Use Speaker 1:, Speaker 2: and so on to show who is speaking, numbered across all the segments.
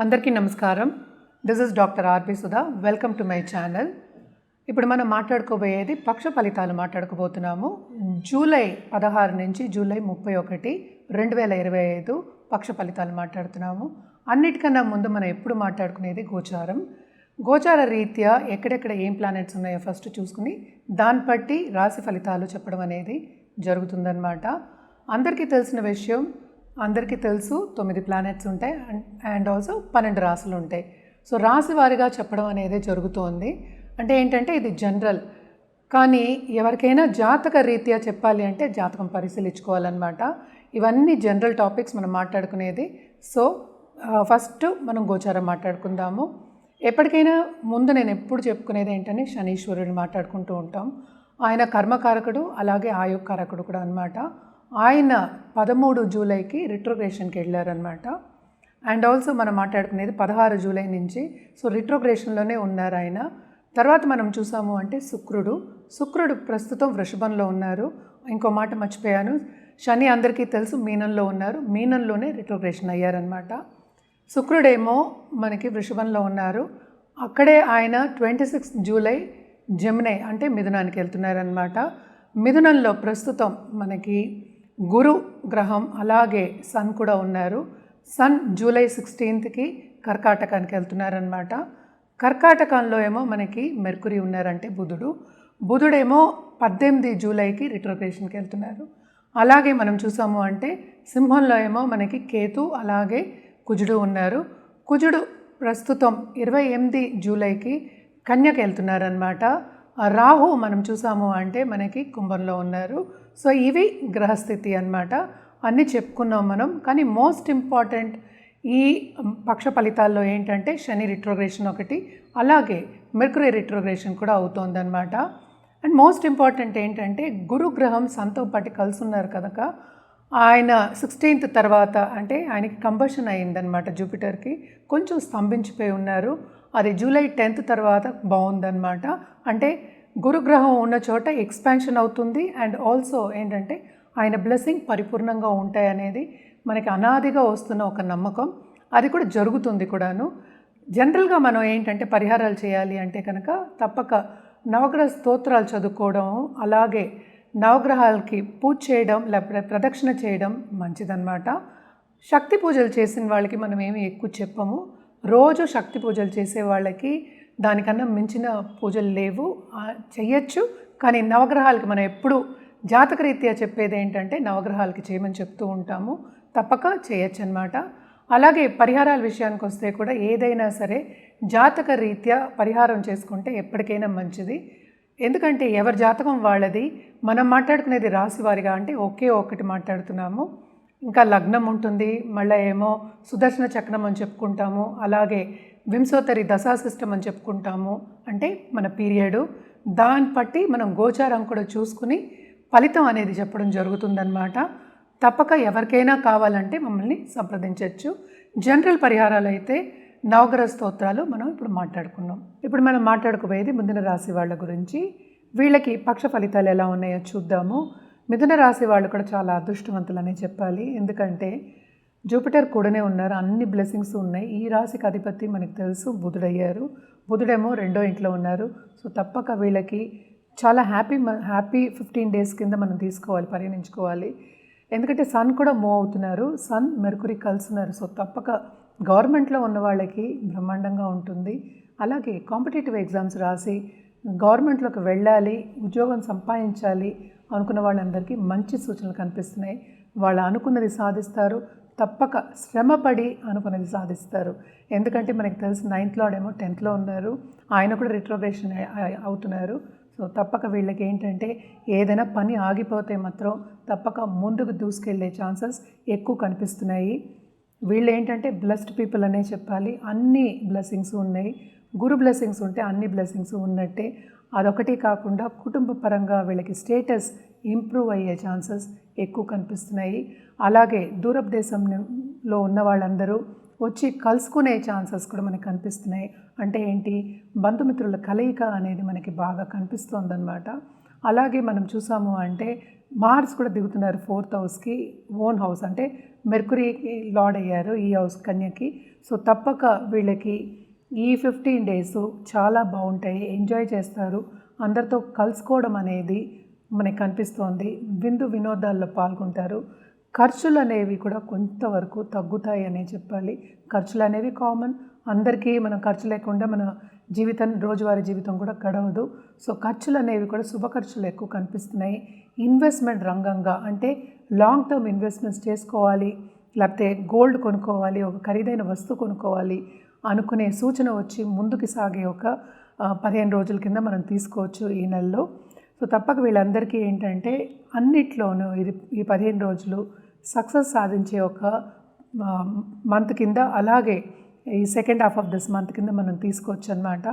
Speaker 1: అందరికీ నమస్కారం. This is doctor RP Sudha. Welcome to my channel. ఇప్పుడు మనం మాట్లాడుకోబోయేది పక్ష ఫలితాలు మాట్లాడుకోబోతున్నాము. జూలై 16 నుంచి జూలై 31, 2025 పక్ష ఫలితాలు మాట్లాడుతున్నాము. అన్నిటికన్నా ముందు మనం ఎప్పుడు మాట్లాడుకునేది గోచారం. గోచార రీత్యా ఎక్కడెక్కడ ఏం ప్లానెట్స్ ఉన్నాయో ఫస్ట్ చూసుకుని దాన్ని బట్టి రాశి ఫలితాలు చెప్పడం అనేది జరుగుతుందన్నమాట. అందరికీ తెలిసిన విషయం, అందరికీ తెలుసు 9 ప్లానెట్స్ ఉంటాయి అండ్ ఆల్సో 12 రాశులు ఉంటాయి. సో రాశి వారిగా చెప్పడం అనేది జరుగుతోంది. అంటే ఏంటంటే ఇది జనరల్, కానీ ఎవరికైనా జాతక రీత్యా చెప్పాలి అంటే జాతకం పరిశీలించుకోవాలన్నమాట. ఇవన్నీ జనరల్ టాపిక్స్ మనం మాట్లాడుకునేది. సో ఫస్ట్ మనం గోచారం మాట్లాడుకుందాము. ఎప్పటికైనా ముందు నేను ఎప్పుడు చెప్పుకునేది ఏంటంటే శనీశ్వరుని మాట్లాడుకుంటూ ఉంటాం. ఆయన కర్మకారకుడు, అలాగే ఆయుకారకుడు కూడా అనమాట. ఆయన 13 జూలైకి రిట్రోగ్రేషన్కి వెళ్ళారనమాట. అండ్ ఆల్సో మనం మాట్లాడుకునేది 16 జూలై నుంచి. సో రిట్రోగ్రేషన్లోనే ఉన్నారు ఆయన. తర్వాత మనం చూసాము అంటే శుక్రుడు ప్రస్తుతం వృషభంలో ఉన్నారు. ఇంకో మాట మర్చిపోయాను, శని అందరికీ తెలుసు మీనంలో ఉన్నారు. మీనంలోనే రిట్రోగ్రేషన్ అయ్యారనమాట. శుక్రుడేమో మనకి వృషభంలో ఉన్నారు. అక్కడే ఆయన 26 జూలై జెమిని అంటే మిథునానికి వెళ్తున్నారనమాట. మిథునంలో ప్రస్తుతం మనకి గురు గ్రహం అలాగే సన్ కూడా ఉన్నారు. సన్ జూలై 16కి కర్కాటకానికి వెళ్తున్నారనమాట. కర్కాటకంలో ఏమో మనకి మెర్కురీ ఉన్నారంటే బుధుడేమో 18 జూలైకి రిట్రోగ్రేషన్కి వెళ్తున్నారు. అలాగే మనం చూసాము అంటే సింహంలో ఏమో మనకి కేతు అలాగే కుజుడు ఉన్నారు. కుజుడు ప్రస్తుతం 28 జూలైకి కన్యకి వెళ్తున్నారనమాట. రాహు మనం చూసాము అంటే మనకి కుంభంలో ఉన్నారు. సో ఇవి గ్రహస్థితి అన్నమాట. అన్నీ చెప్పుకున్నాం మనం. కానీ మోస్ట్ ఇంపార్టెంట్ ఈ పక్ష ఫలితాల్లో ఏంటంటే శని రిట్రోగ్రేషన్ ఒకటి, అలాగే మెర్కురీ రిట్రోగ్రేషన్ కూడా అవుతోందన్నమాట. అండ్ మోస్ట్ ఇంపార్టెంట్ ఏంటంటే గురుగ్రహం సన్తో పాటు కలిసి ఉన్నారు కనుక ఆయన 16th తర్వాత అంటే ఆయనకి కంబషన్ అయిందనమాట. జూపిటర్కి కొంచెం స్తంభించిపోయి ఉన్నారు. అది జూలై 10th తర్వాత బాగుందన్నమాట. అంటే గురుగ్రహం ఉన్న చోట ఎక్స్పాన్షన్ అవుతుంది. అండ్ ఆల్సో ఏంటంటే ఆయన బ్లెస్సింగ్ పరిపూర్ణంగా ఉంటాయనేది మనకి అనాదిగా వస్తున్న ఒక నమ్మకం. అది కూడా జరుగుతుంది కూడాను. జనరల్గా మనం ఏంటంటే పరిహారాలు చేయాలి అంటే కనుక తప్పక నవగ్రహ స్తోత్రాలు చదువుకోవడం, అలాగే నవగ్రహాలకి పూజ చేయడం లేకపోతే ప్రదక్షిణ చేయడం మంచిదన్నమాట. శక్తి పూజలు చేసిన వాళ్ళకి మనం ఏమి ఎక్కువ చెప్పము. రోజు శక్తి పూజలు చేసే వాళ్ళకి దానికన్నా మించిన పూజలు లేవు, చెయ్యొచ్చు. కానీ నవగ్రహాలకి మనం ఎప్పుడు జాతకరీత్యా చెప్పేది ఏంటంటే నవగ్రహాలకి చేయమని చెప్తూ ఉంటాము. తప్పక చేయొచ్చు అన్నమాట. అలాగే పరిహారాల విషయానికి వస్తే కూడా ఏదైనా సరే జాతక రీత్యా పరిహారం చేసుకుంటే ఎప్పటికైనా మంచిది. ఎందుకంటే ఎవరి జాతకం వాళ్ళది. మనం మాట్లాడుకునేది రాశి వారిగా అంటే ఒకే ఒకటి మాట్లాడుతున్నాము. ఇంకా లగ్నం ఉంటుంది, మళ్ళీ ఏమో సుదర్శన చక్రం అని చెప్పుకుంటాము, అలాగే వింశోత్తరి దశా సిస్టమ్ అని చెప్పుకుంటాము. అంటే మన పీరియడు దాన్ని బట్టి మనం గోచారం కూడా చూసుకుని ఫలితం అనేది చెప్పడం జరుగుతుందన్నమాట. తప్పక ఎవరికైనా కావాలంటే మమ్మల్ని సంప్రదించవచ్చు. జనరల్ పరిహారాలు అయితే నవగ్రహ స్తోత్రాలు మనం ఇప్పుడు మాట్లాడుకున్నాం. ఇప్పుడు మనం మాట్లాడుకోబోయేది మిథున రాశి వాళ్ళ గురించి. వీళ్ళకి పక్ష ఫలితాలు ఎలా ఉన్నాయో చూద్దాము. మిథున రాశి వాళ్ళు కూడా చాలా అదృష్టవంతులనే చెప్పాలి. ఎందుకంటే జూపిటర్ కూడానే ఉన్నారు, అన్ని బ్లెస్సింగ్స్ ఉన్నాయి. ఈ రాశికి అధిపతి మనకు తెలుసు బుధుడయ్యారు. బుధుడేమో 2వ ఇంట్లో ఉన్నారు. సో తప్పక వీళ్ళకి చాలా హ్యాపీ 15 days కింద మనం తీసుకోవాలి, పరిగణించుకోవాలి. ఎందుకంటే సన్ కూడా మూవ్ అవుతున్నారు, సన్ మెర్కురీ కలుస్తున్నారు. సో తప్పక గవర్నమెంట్లో ఉన్న వాళ్ళకి బ్రహ్మాండంగా ఉంటుంది. అలాగే కాంపిటేటివ్ ఎగ్జామ్స్ రాసి గవర్నమెంట్లోకి వెళ్ళాలి, ఉద్యోగం సంపాదించాలి అనుకున్న వాళ్ళందరికీ మంచి సూచనలు కనిపిస్తున్నాయి. వాళ్ళు అనుకున్నది సాధిస్తారు. తప్పక శ్రమపడి అనుకున్నది సాధిస్తారు. ఎందుకంటే మనకి తెలిసి 9th లార్డ్ ఏమో 10th ఉన్నారు, ఆయన కూడా రిట్రోగ్రేషన్ అవుతున్నారు. సో తప్పక వీళ్ళకి ఏంటంటే ఏదైనా పని ఆగిపోతే మాత్రం తప్పక ముందుకు దూసుకెళ్ళే ఛాన్సెస్ ఎక్కువ కనిపిస్తున్నాయి. వీళ్ళు ఏంటంటే బ్లెస్డ్ పీపుల్ అనే చెప్పాలి. అన్ని బ్లెస్సింగ్స్ ఉన్నాయి. గురు బ్లెస్సింగ్స్ ఉంటే అన్ని బ్లెస్సింగ్స్ ఉన్నట్టే. అదొకటి కాకుండా కుటుంబ పరంగా వీళ్ళకి స్టేటస్ ఇంప్రూవ్ అయ్యే ఛాన్సెస్ ఎక్కువ కనిపిస్తున్నాయి. అలాగే దూరపు దేశంలో ఉన్న వాళ్ళందరూ వచ్చి కలుసుకునే ఛాన్సెస్ కూడా మనకు కనిపిస్తున్నాయి. అంటే ఏంటి, బంధుమిత్రుల కలయిక అనేది మనకి బాగా కనిపిస్తోందన్నమాట. అలాగే మనం చూసాము అంటే మార్స్ కూడా దిగుతున్నారు 4th హౌస్కి, ఓన్ హౌస్ అంటే మెర్కురీకి లార్డ్ అయ్యారు ఈ హౌస్ కన్యకి. సో తప్పక వీళ్ళకి ఈ 15 డేస్ చాలా బాగుంటాయి, ఎంజాయ్ చేస్తారు, అందరితో కలుసుకోవడం అనేది మనకి కనిపిస్తోంది, విందు వినోదాల్లో పాల్గొంటారు. ఖర్చులు అనేవి కూడా కొంతవరకు తగ్గుతాయి అనే చెప్పాలి. ఖర్చులు అనేవి కామన్, అందరికీ మనం ఖర్చు లేకుండా మన రోజువారీ జీవితం కూడా గడవదు. సో ఖర్చులు అనేవి కూడా శుభ ఖర్చులు ఎక్కువ కనిపిస్తున్నాయి. ఇన్వెస్ట్మెంట్ రంగంగా అంటే లాంగ్ టర్మ్ ఇన్వెస్ట్మెంట్స్ చేసుకోవాలి, లేకపోతే గోల్డ్ కొనుక్కోవాలి, ఒక ఖరీదైన వస్తువు కొనుక్కోవాలి అనుకునే సూచన వచ్చి ముందుకు సాగే ఒక 15 రోజుల కింద మనం తీసుకోవచ్చు ఈ నెలలో. సో తప్పక వీళ్ళందరికీ ఏంటంటే అన్నిట్లోనూ ఈ 15 రోజులు సక్సెస్ సాధించే ఒక మంత్ కింద, అలాగే ఈ second half of this month కింద మనం తీసుకోవచ్చు అన్నమాట.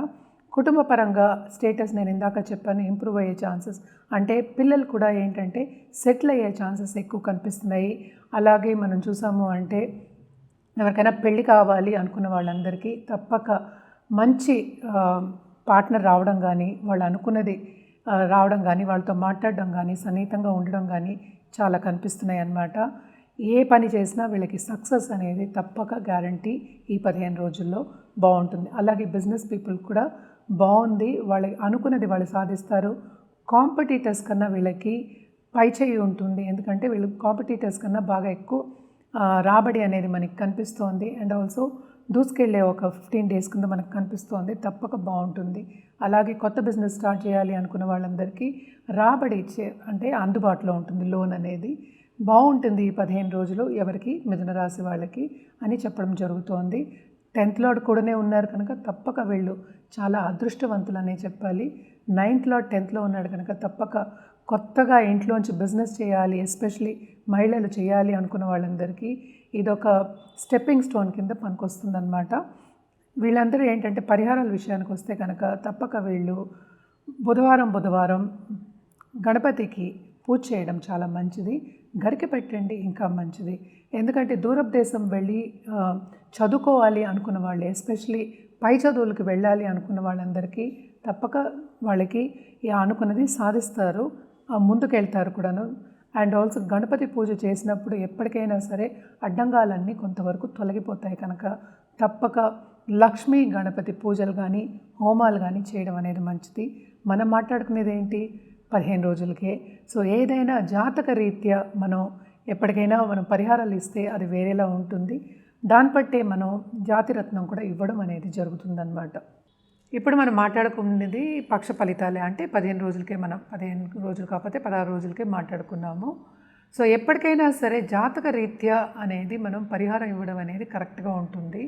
Speaker 1: కుటుంబ పరంగా స్టేటస్ నేను ఇందాక చెప్పాను, ఇంప్రూవ్ అయ్యే ఛాన్సెస్ అంటే పిల్లలు కూడా ఏంటంటే సెటిల్ అయ్యే ఛాన్సెస్ ఎక్కువ కనిపిస్తున్నాయి. అలాగే మనం చూసాము అంటే ఎవరికైనా పెళ్ళి కావాలి అనుకున్న వాళ్ళందరికీ తప్పక మంచి పార్ట్నర్ రావడం కానీ, వాళ్ళు అనుకున్నది రావడం కానీ, వాళ్ళతో మాట్లాడడం కానీ, సన్నిహితంగా ఉండడం కానీ చాలా కనిపిస్తున్నాయి అన్నమాట. ఏ పని చేసినా వీళ్ళకి సక్సెస్ అనేది తప్పక గ్యారంటీ ఈ 15 రోజుల్లో బాగుంటుంది. అలాగే బిజినెస్ పీపుల్ కూడా బాగుంది, వాళ్ళకి అనుకున్నది వాళ్ళు సాధిస్తారు. కాంపిటీటర్స్ కన్నా వీళ్ళకి పై చేయి ఉంటుంది, ఎందుకంటే వీళ్ళు కాంపిటీటర్స్ కన్నా బాగా ఎక్కువ రాబడి అనేది మనకి కనిపిస్తోంది. అండ్ ఆల్సో దూసుకెళ్ళే ఒక 15 డేస్ కింద మనకు కనిపిస్తోంది, తప్పక బాగుంటుంది. అలాగే కొత్త బిజినెస్ స్టార్ట్ చేయాలి అనుకున్న వాళ్ళందరికీ రాబడి ఇచ్చే అంటే అందుబాటులో ఉంటుంది, లోన్ అనేది బాగుంటుంది ఈ 15 రోజులు ఎవరికి, మిథున రాశి వాళ్ళకి అని చెప్పడం జరుగుతోంది. 10th లార్డ్ కూడానే ఉన్నారు కనుక తప్పక వీళ్ళు చాలా అదృష్టవంతులనే చెప్పాలి. 9th లార్డ్ 10thలో ఉన్నాడు కనుక తప్పక కొత్తగా ఇంట్లోంచి బిజినెస్ చేయాలి, ఎస్పెషలీ మహిళలు చేయాలి అనుకున్న వాళ్ళందరికీ ఇదొక స్టెప్పింగ్ స్టోన్ కింద పనికొస్తుందన్నమాట. వీళ్ళందరూ ఏంటంటే పరిహారాల విషయానికి వస్తే కనుక తప్పక వీళ్ళు బుధవారం గణపతికి పూజ చేయడం చాలా మంచిది, గరిక పెట్టండి ఇంకా మంచిది. ఎందుకంటే దూరపు దేశం వెళ్ళి చదువుకోవాలి అనుకున్న వాళ్ళు, ఎస్పెషలీ పై చదువులకు వెళ్ళాలి అనుకున్న వాళ్ళందరికీ తప్పక వాళ్ళకి అనుకున్నది సాధిస్తారు, ముందుకెళ్తారు కూడాను. అండ్ ఆల్సో గణపతి పూజ చేసినప్పుడు ఎప్పటికైనా సరే అడ్డంగాలన్నీ కొంతవరకు తొలగిపోతాయి కనుక తప్పక లక్ష్మీ గణపతి పూజలు కానీ హోమాలు కానీ చేయడం అనేది మంచిది. మనం మాట్లాడుకునేది ఏంటి 15 రోజులకే. సో ఏదైనా జాతక రీత్యా మనం ఎప్పటికైనా మనం పరిహారాలు ఇస్తే అది వేరేలా ఉంటుంది, దాన్ని బట్టే మనం జాతిరత్నం కూడా ఇవ్వడం అనేది జరుగుతుందన్నమాట. ఇప్పుడు మనం మాట్లాడుకున్నది పక్ష ఫలితాలే, అంటే 15 రోజులకే, మనం 15 రోజులు కాకపోతే 16 రోజులకే మాట్లాడుకున్నాము. సో ఎప్పటికైనా సరే జాతక రీత్యా అనేది మనం పరిహారం ఇవ్వడం అనేది కరెక్ట్గా ఉంటుంది.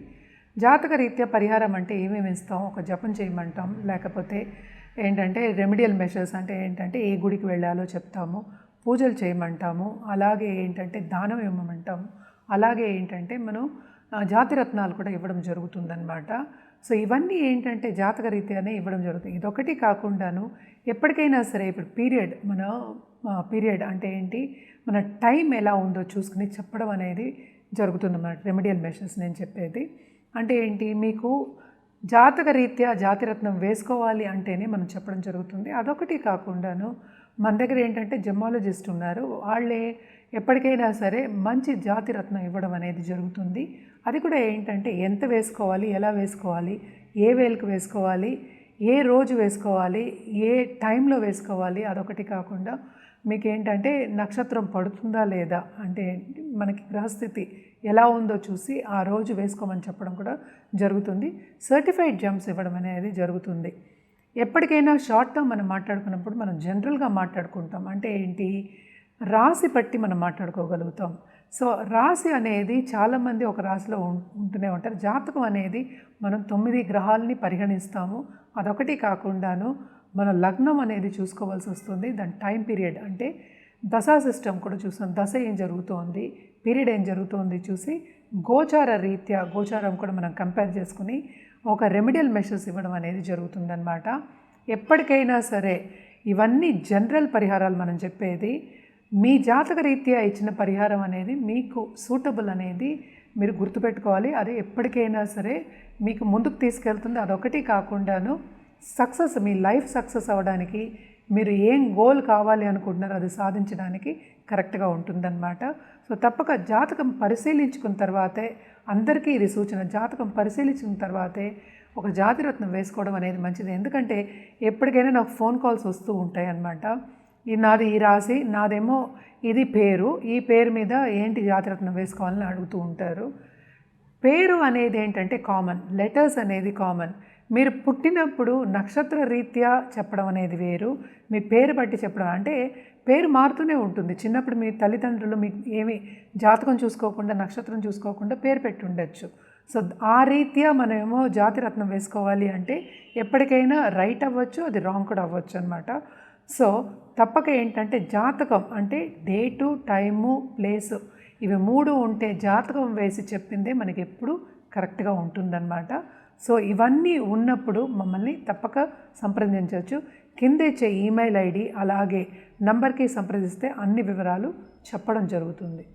Speaker 1: జాతక రీత్యా పరిహారం అంటే ఏమేమి ఇస్తాం, ఒక జపం చేయమంటాం, లేకపోతే ఏంటంటే రెమెడియల్ మెషర్స్ అంటే ఏంటంటే ఏ గుడికి వెళ్ళాలో చెప్తాము, పూజలు చేయమంటాము, అలాగే ఏంటంటే దానం ఇవ్వమంటాము, అలాగే ఏంటంటే మనం జాతిరత్నాలు కూడా ఇవ్వడం జరుగుతుందన్నమాట. సో ఇవన్నీ ఏంటంటే జాతక రీత్యానే ఇవ్వడం జరుగుతుంది. ఇదొకటి కాకుండాను ఎప్పటికైనా సరే ఇప్పుడు పీరియడ్ అంటే ఏంటి, మన టైం ఎలా ఉందో చూసుకుని చెప్పడం అనేది జరుగుతుందన్నమాట. రెమెడియల్ మెషర్స్ నేను చెప్పేది అంటే ఏంటి, మీకు జాతక రీత్యా జాతిరత్నం వేసుకోవాలి అంటేనే మనం చెప్పడం జరుగుతుంది. అదొకటి కాకుండాను మన దగ్గర ఏంటంటే జెమాలజిస్ట్ ఉన్నారు, వాళ్ళే ఎప్పటికైనా సరే మంచి జాతిరత్నం ఇవ్వడం అనేది జరుగుతుంది. అది కూడా ఏంటంటే ఎంత వేసుకోవాలి, ఎలా వేసుకోవాలి, ఏ వేలుకు వేసుకోవాలి, ఏ రోజు వేసుకోవాలి, ఏ టైంలో వేసుకోవాలి, అదొకటి కాకుండా మీకు ఏంటంటే నక్షత్రం పడుతుందా లేదా, అంటే మనకి గ్రహస్థితి ఎలా ఉందో చూసి ఆ రోజు వేసుకోమని చెప్పడం కూడా జరుగుతుంది. సర్టిఫైడ్ జెమ్స్ ఇవ్వడం అనేది జరుగుతుంది. ఎప్పటికైనా షార్ట్ టర్మ్ మనం మాట్లాడుకున్నప్పుడు మనం జనరల్గా మాట్లాడుకుంటాం, అంటే ఏంటి రాశి పట్టి మనం మాట్లాడుకోగలుగుతాం. సో రాశి అనేది చాలామంది ఒక రాశిలో ఉంటూనే ఉంటారు. జాతకం అనేది మనం 9 గ్రహాలని పరిగణిస్తాము. అదొకటి కాకుండాను మన లగ్నం అనేది చూసుకోవాల్సి వస్తుంది, దాని టైం పీరియడ్ అంటే దశా సిస్టమ్ కూడా చూస్తాం, దశ ఏం జరుగుతోంది, పీరియడ్ ఏం జరుగుతోంది చూసి గోచార రీత్యా గోచారం కూడా మనం కంపేర్ చేసుకుని ఒక రెమెడియల్ మెషర్స్ ఇవ్వడం అనేది జరుగుతుందన్నమాట. ఎప్పటికైనా సరే ఇవన్నీ జనరల్ పరిహారాలు మనం చెప్పేది. మీ జాతక రీత్యా ఇచ్చిన పరిహారం అనేది మీకు సూటబుల్ అనేది మీరు గుర్తుపెట్టుకోవాలి. అది ఎప్పటికైనా సరే మీకు ముందుకు తీసుకెళ్తుంది. అదొకటి కాకుండాను సక్సెస్, మీ లైఫ్ సక్సెస్ అవ్వడానికి మీరు ఏం గోల్ కావాలి అనుకుంటున్నారో అది సాధించడానికి కరెక్ట్గా ఉంటుందన్నమాట. సో తప్పక జాతకం పరిశీలించుకున్న తర్వాతే, అందరికీ ఇది సూచన, జాతకం పరిశీలించుకున్న తర్వాతే ఒక జాతిరత్నం వేసుకోవడం అనేది మంచిది. ఎందుకంటే ఎప్పటికైనా నాకు ఫోన్ కాల్స్ వస్తూ ఉంటాయి అన్నమాట. నాది ఈ రాశి, నాదేమో ఇది పేరు, ఈ పేరు మీద ఏంటి జాతిరత్నం వేసుకోవాలని అడుగుతూ ఉంటారు. పేరు అనేది ఏంటంటే కామన్, లెటర్స్ అనేది కామన్. మీరు పుట్టినప్పుడు నక్షత్ర రీత్యా చెప్పడం అనేది వేరు, మీ పేరు బట్టి చెప్పడం అంటే పేరు మారుతూనే ఉంటుంది. చిన్నప్పుడు మీ తల్లిదండ్రులు మీకు ఏమి జాతకం చూసుకోకుండా, నక్షత్రం చూసుకోకుండా పేరు పెట్టి ఉండొచ్చు. సో ఆ రీత్యా మనమేమో జాతిరత్నం వేసుకోవాలి అంటే ఎప్పటికైనా రైట్ అవ్వచ్చు, అది రాంగ్ కూడా అవ్వచ్చు అనమాట. సో తప్పక ఏంటంటే జాతకం అంటే డేటు, టైము, ప్లేసు ఇవి 3 ఉంటే జాతకం వేసి చెప్పిందే మనకి ఎప్పుడు కరెక్ట్గా ఉంటుందన్నమాట. సో ఇవన్నీ ఉన్నప్పుడు మమ్మల్ని తప్పక సంప్రదించవచ్చు. కింద ఇచ్చే ఈమెయిల్ ఐడి అలాగే నంబర్కి సంప్రదిస్తే అన్ని వివరాలు చెప్పడం జరుగుతుంది.